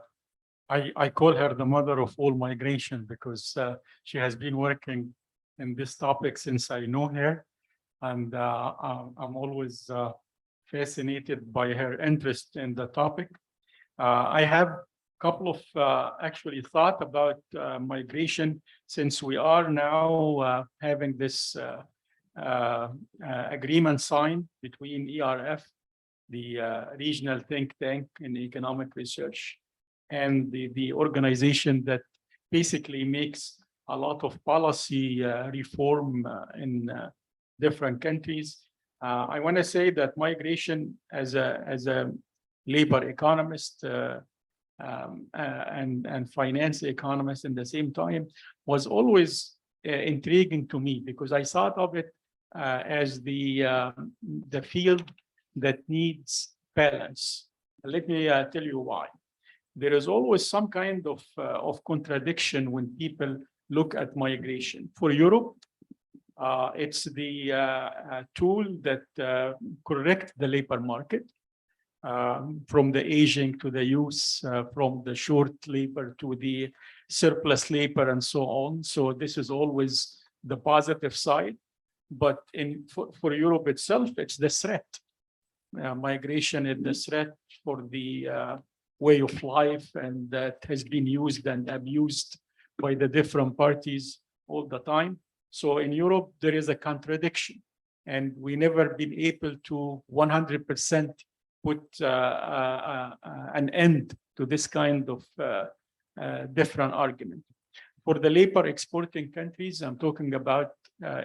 I call her the mother of all migration, because she has been working in this topic since I know her. And I'm always fascinated by her interest in the topic. I have a couple of actually thought about migration, since we are now having this agreement signed between ERF, the regional think tank in economic research, and the organization that basically makes a lot of policy reform in different countries. I want to say that migration as a labor economist and finance economist in the same time was always intriguing to me, because I thought of it as the field that needs balance. Let me tell you why. There is always some kind of contradiction when people look at migration. For Europe, it's the tool that corrects the labor market, from the aging to the youth, from the short labor to the surplus labor, and so on. So this is always the positive side. But for Europe itself, it's the threat. Migration is the threat for the way of life, and that has been used and abused by the different parties all the time. So in Europe, there is a contradiction, and we never been able to 100% put an end to this kind of different argument. For the labor exporting countries, I'm talking about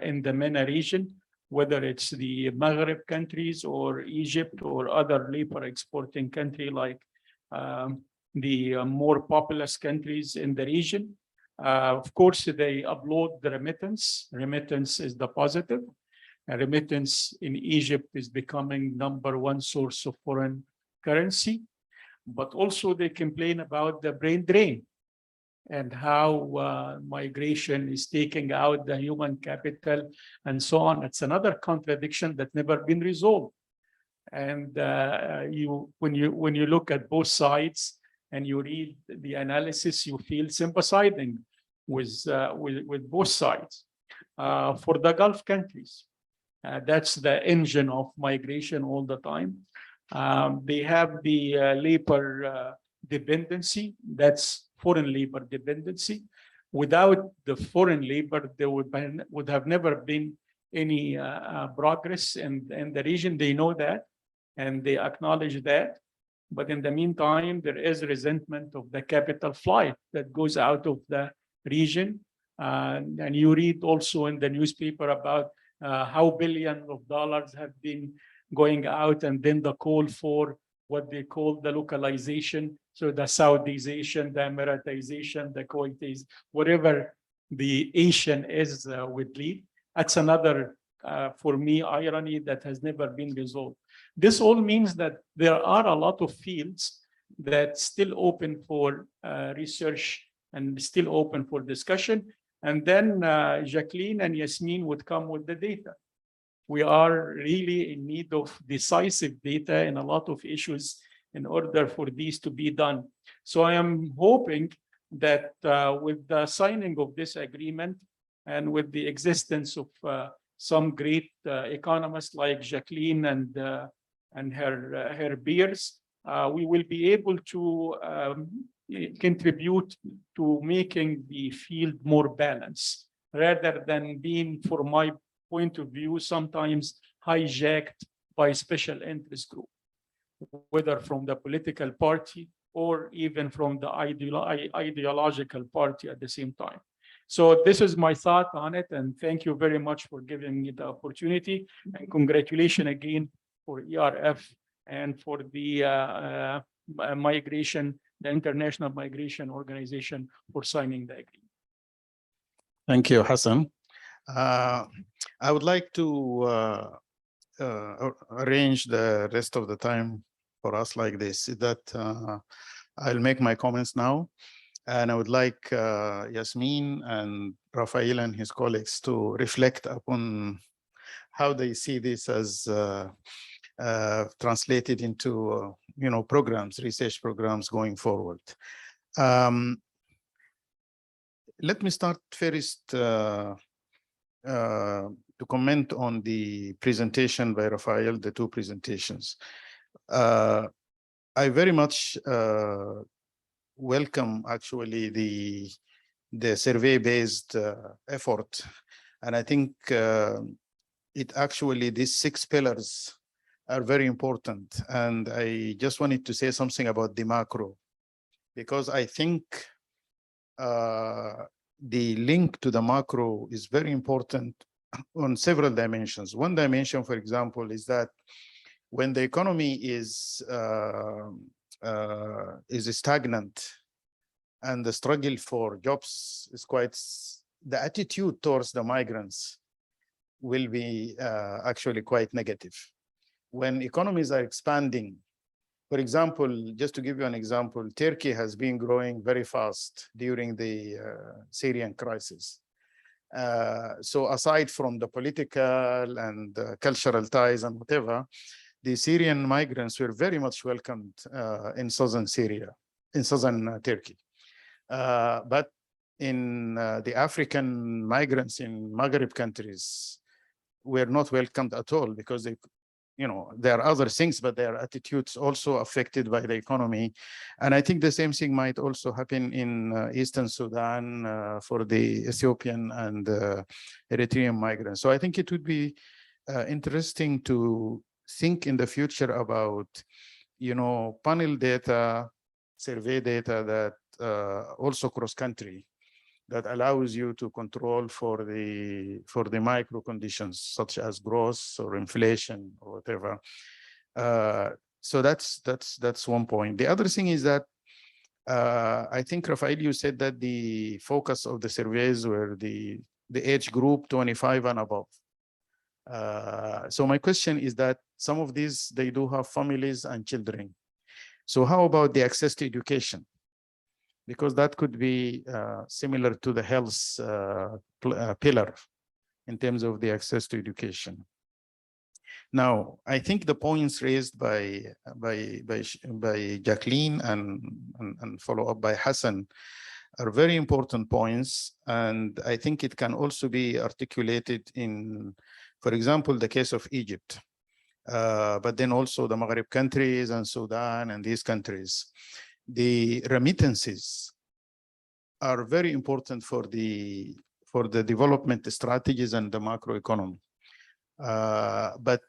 in the MENA region, whether it's the Maghreb countries or Egypt or other labor exporting country like the more populous countries in the region. Of course, they upload the remittance. Remittance is the positive. Remittance in Egypt is becoming #1 source of foreign currency. But also they complain about the brain drain and how migration is taking out the human capital and so on. It's another contradiction that never been resolved. And when you look at both sides and you read the analysis, you feel sympathizing with both sides. For the Gulf countries, that's the engine of migration all the time. They have the labor dependency, that's foreign labor dependency. Without the foreign labor, there would have never been any progress in the region. They know that, and they acknowledge that. But in the meantime, there is resentment of the capital flight that goes out of the region. And you read also in the newspaper about how billions of dollars have been going out, and then the call for what they call the localization. So the Saudization, the Emiratization, the Kuwaitis, whatever the Asian is would lead. That's another, for me, irony that has never been resolved. This all means that there are a lot of fields that still open for research and still open for discussion. And then Jacqueline and Yasmin would come with the data. we are really in need of decisive data in a lot of issues in order for these to be done. So I am hoping that with the signing of this agreement and with the existence of some great economists like Jacqueline and her peers, we will be able to contribute to making the field more balanced, rather than being, from my point of view, sometimes hijacked by special interest group, whether from the political party or even from the ideological party at the same time. So this is my thought on it, and thank you very much for giving me the opportunity, and congratulations again for ERF and for the migration, the International Migration Organization, for signing the agreement. Thank you, Hassan. I would like to arrange the rest of the time for us like this, that I'll make my comments now. And I would like Yasmin and Raffaele and his colleagues to reflect upon how they see this as translated into programs, research programs going forward. Let me start first to comment on the presentation by Raffaele, the two presentations. I very much welcome actually the survey-based effort, and I think it actually, these 6 pillars are very important. And I just wanted to say something about the macro, because I think the link to the macro is very important on several dimensions. One dimension, for example, is that when the economy is stagnant and the struggle for jobs is the attitude towards the migrants will be actually quite negative. When economies are expanding, for example, just to give you an example, Turkey has been growing very fast during the Syrian crisis. So aside from the political and cultural ties and whatever, the Syrian migrants were very much welcomed in southern Syria, in southern Turkey. But in the African migrants in Maghreb countries were not welcomed at all, because they, there are other things, but their attitudes also affected by the economy. And I think the same thing might also happen in Eastern Sudan for the Ethiopian and Eritrean migrants. So I think it would be interesting to think in the future about, panel data, survey data that also cross-country, that allows you to control for the micro conditions such as growth or inflation or whatever. So that's one point. The other thing is that I think, Raffaele, you said that the focus of the surveys were the age group 25 and above. So my question is that some of these, they do have families and children. So how about the access to education? Because that could be similar to the health pillar in terms of the access to education. Now, I think the points raised by Jacqueline and follow up by Hassan are very important points, and I think it can also be articulated in, for example, the case of Egypt, but then also the Maghreb countries and Sudan and these countries. The remittances are very important for the development strategies and the macroeconomy. But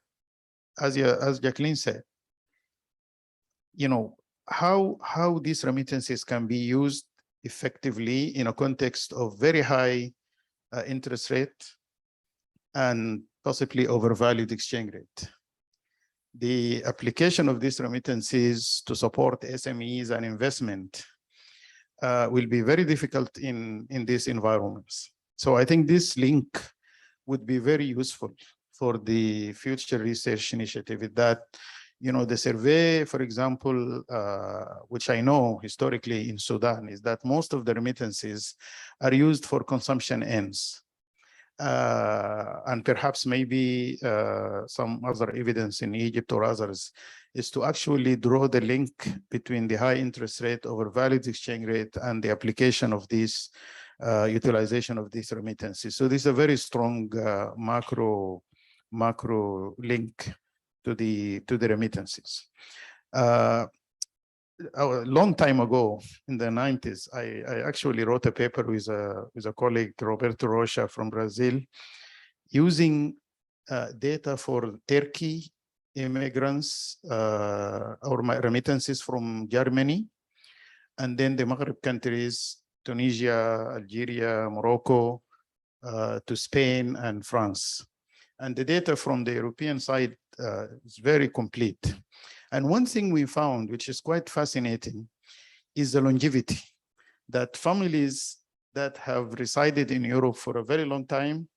as Jacqueline said, how these remittances can be used effectively in a context of very high interest rate and possibly overvalued exchange rate. The application of these remittances to support SMEs and investment will be very difficult in these environments. So I think this link would be very useful for the future research initiative. That, the survey, for example, which I know historically in Sudan, is that most of the remittances are used for consumption ends. and perhaps maybe some other evidence in Egypt or others, is to actually draw the link between the high interest rate over valid exchange rate and the application of these utilization of these remittances. So this is a very strong macro link to the remittances. A long time ago, in the 90s, I actually wrote a paper with a colleague, Roberto Rocha from Brazil, using data for Turkey immigrants or remittances from Germany, and then the Maghreb countries, Tunisia, Algeria, Morocco, to Spain and France. And the data from the European side is very complete. And one thing we found, which is quite fascinating, is the longevity, that families that have resided in Europe for a very long time,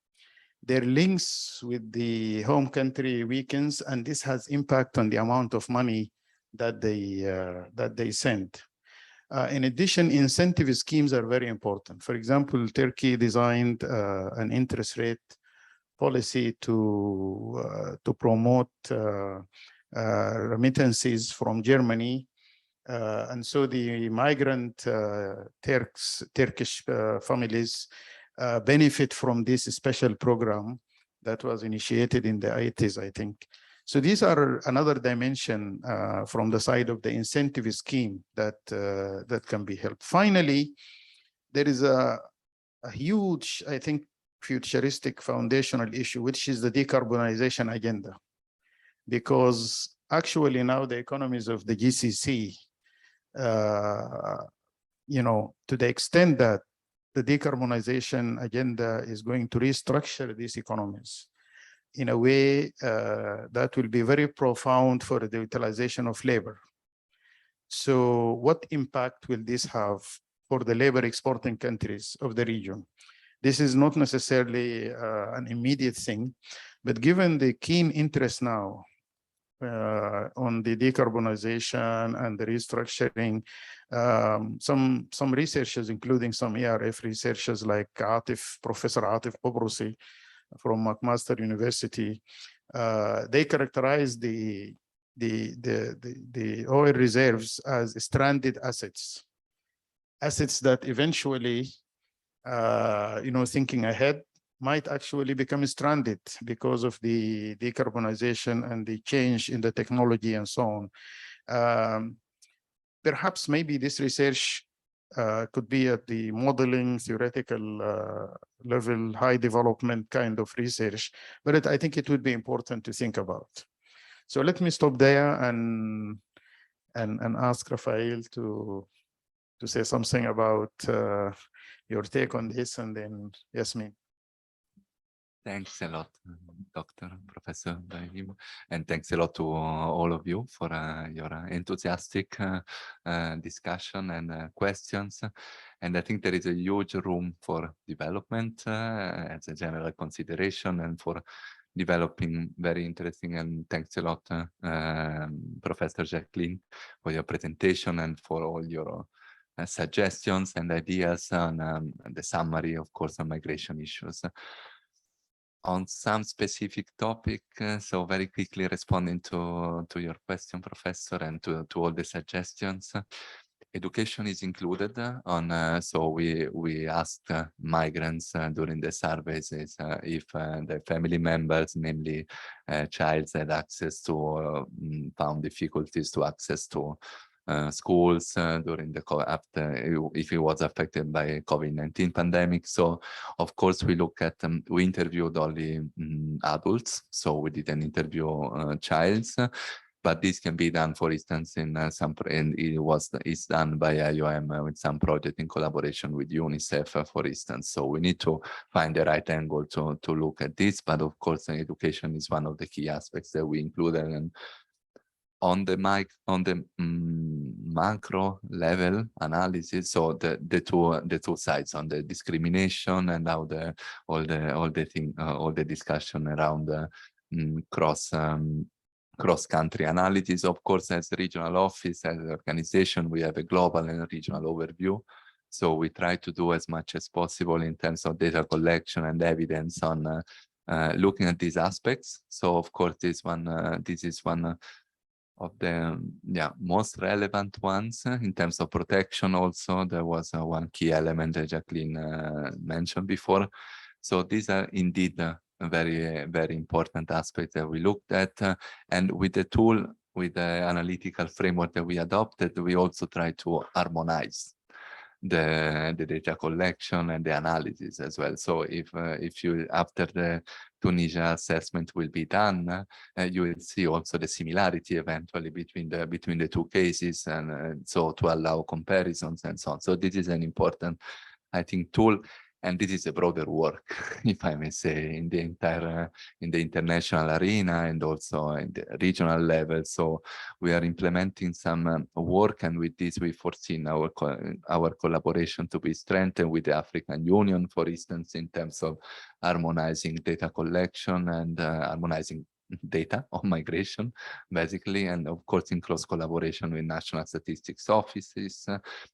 their links with the home country weakens, and this has impact on the amount of money that they send. In addition, incentive schemes are very important. For example, Turkey designed an interest rate policy to promote remittances from Germany. And so the migrant Turkish families benefit from this special program that was initiated in the 80s, I think. So these are another dimension from the side of the incentive scheme that can be helped. Finally, there is a huge, I think, futuristic foundational issue, which is the decarbonization agenda. Because actually now the economies of the GCC, you know, to the extent that the decarbonization agenda is going to restructure these economies in a way that will be very profound for the utilization of labor. So what impact will this have for the labor exporting countries of the region? This is not necessarily an immediate thing, but given the keen interest now on the decarbonization and the restructuring, some researchers, including some ERF researchers like Professor Atif Bobrusi from McMaster University, they characterize the oil reserves as stranded assets that eventually, you know, thinking ahead, might actually become stranded because of the decarbonization and the change in the technology and so on. Perhaps maybe this research could be at the modeling, theoretical level, high development kind of research, but I think it would be important to think about. So let me stop there and ask Raffaele to say something about your take on this, and then Yasmin. Thanks a lot, Dr. Professor Brahim, and thanks a lot to all of you for your enthusiastic discussion and questions. And I think there is a huge room for development as a general consideration and for developing very interesting, and thanks a lot, Professor Jacqueline, for your presentation and for all your suggestions and ideas on the summary, of course, on migration issues. On some specific topic, so very quickly responding to your question, Professor, and to all the suggestions. Education is included on, so we asked migrants during the surveys if the family members, namely child, had access to, found difficulties to access to schools during the if it was affected by COVID-19 pandemic. So of course we look at we interviewed only adults, so we didn't interview childs, but this can be done, for instance, in and it's done by IOM with some project in collaboration with UNICEF, for instance. So we need to find the right angle to look at this, but of course education is one of the key aspects that we included. And on the macro level analysis, so the two sides on the discrimination and how all the discussion around cross-country analysis. Of course, as the regional office, as an organization, we have a global and regional overview. So we try to do as much as possible in terms of data collection and evidence on looking at these aspects. So of course, this is one of the most relevant ones in terms of protection. Also, there was one key element that Jacqueline mentioned before. So these are indeed very, very important aspects that we looked at. And with the tool, with the analytical framework that we adopted, we also try to harmonize the data collection and the analysis as well. So if you, after the Tunisia assessment will be done, you will see also the similarity eventually between the two cases, and so to allow comparisons and so on. So this is an important, I think, tool. And this is a broader work, if I may say, in the entire, in the international arena and also in the regional level. So we are implementing some work, and with this we foresee our collaboration to be strengthened with the African Union, for instance, in terms of harmonizing data collection and harmonizing data on migration, basically, and of course in close collaboration with national statistics offices.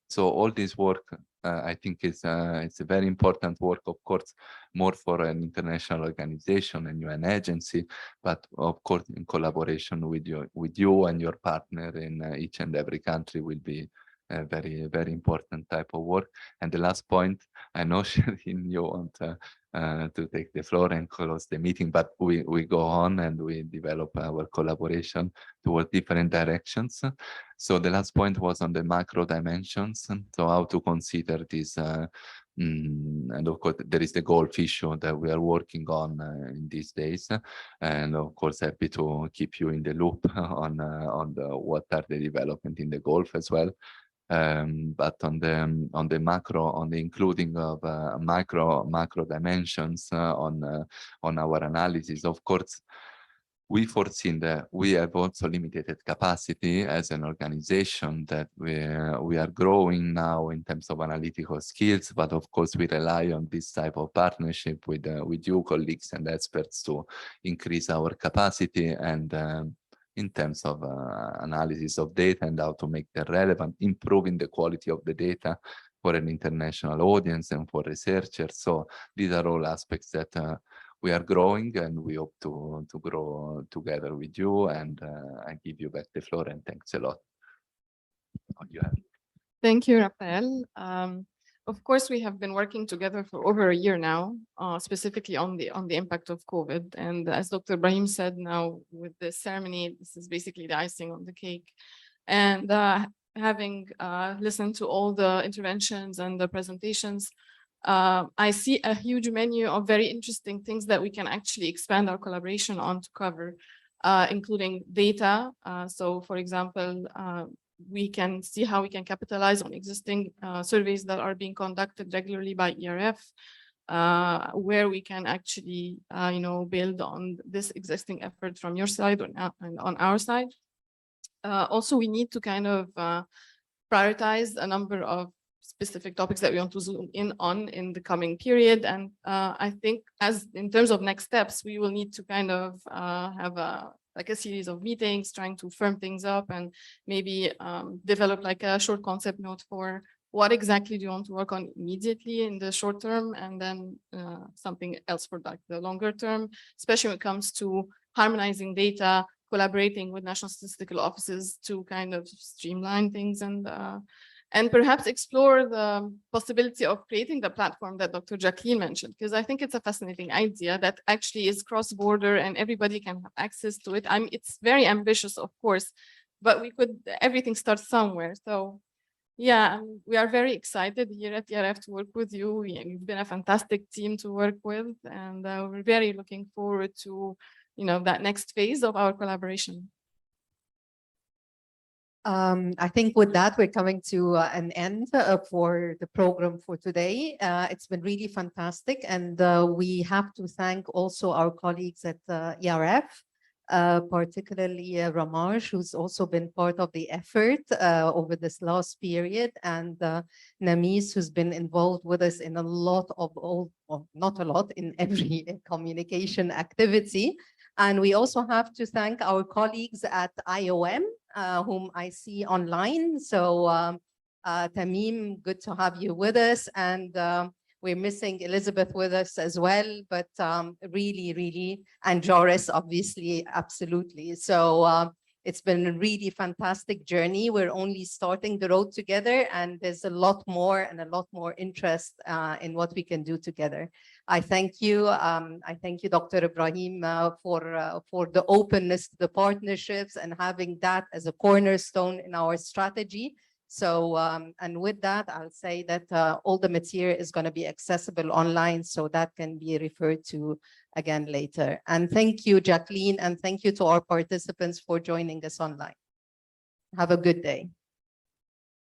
So all this work, I think, it's a very important work, of course, more for an international organization and UN agency, but of course in collaboration with you and your partner in each and every country will be a very, very important type of work. And the last point, I know, Shirin, you want to take the floor and close the meeting, but we go on and we develop our collaboration toward different directions. So the last point was on the macro dimensions, so how to consider this, and of course there is the Gulf issue that we are working on in these days, and of course happy to keep you in the loop on what are the development in the Gulf as well. But on the macro, on the including of macro dimensions on our analysis, of course, we foreseen that we have also limited capacity as an organization, that we are growing now in terms of analytical skills, but of course we rely on this type of partnership with you colleagues and experts to increase our capacity and in terms of analysis of data and how to make them relevant, improving the quality of the data for an international audience and for researchers. So these are all aspects that we are growing, and we hope to grow together with you. And I give you back the floor, and thanks a lot. Thank you, Raffaele. Of course, we have been working together for over a year now, specifically on the impact of COVID. And as Dr. Ibrahim said, now with this ceremony, this is basically the icing on the cake. And having listened to all the interventions and the presentations, I see a huge menu of very interesting things that we can actually expand our collaboration on to cover, including data. So, for example, we can see how we can capitalize on existing surveys that are being conducted regularly by ERF, where we can actually, build on this existing effort from your side and on our side. Also, we need to kind of prioritize a number of specific topics that we want to zoom in on in the coming period. And I think as in terms of next steps, we will need to kind of have a series of meetings trying to firm things up, and maybe develop like a short concept note for what exactly do you want to work on immediately in the short term, and then something else for like the longer term, especially when it comes to harmonizing data, collaborating with national statistical offices to kind of streamline things, and perhaps explore the possibility of creating the platform that Dr. Jacqueline mentioned, because I think it's a fascinating idea that actually is cross-border and everybody can have access to it. It's very ambitious, of course, but everything starts somewhere. So yeah, we are very excited here at ERF to work with you. You've been a fantastic team to work with, and we're very looking forward to, that next phase of our collaboration. I think with that, we're coming to an end for the program for today. It's been really fantastic. And we have to thank also our colleagues at ERF, particularly Ramaj, who's also been part of the effort over this last period, and Namis, who's been involved with us in a lot of not a lot, in every communication activity. And we also have to thank our colleagues at IOM, whom I see online. So Tamim, good to have you with us. And we're missing Elizabeth with us as well, but really, really, and Joris, obviously, absolutely. So it's been a really fantastic journey. We're only starting the road together, and there's a lot more and a lot more interest in what we can do together. I thank you. I thank you, Dr. Ibrahim, for the openness to the partnerships and having that as a cornerstone in our strategy. So, and with that, I'll say that all the material is going to be accessible online, so that can be referred to again later. And thank you, Jacqueline, and thank you to our participants for joining us online. Have a good day.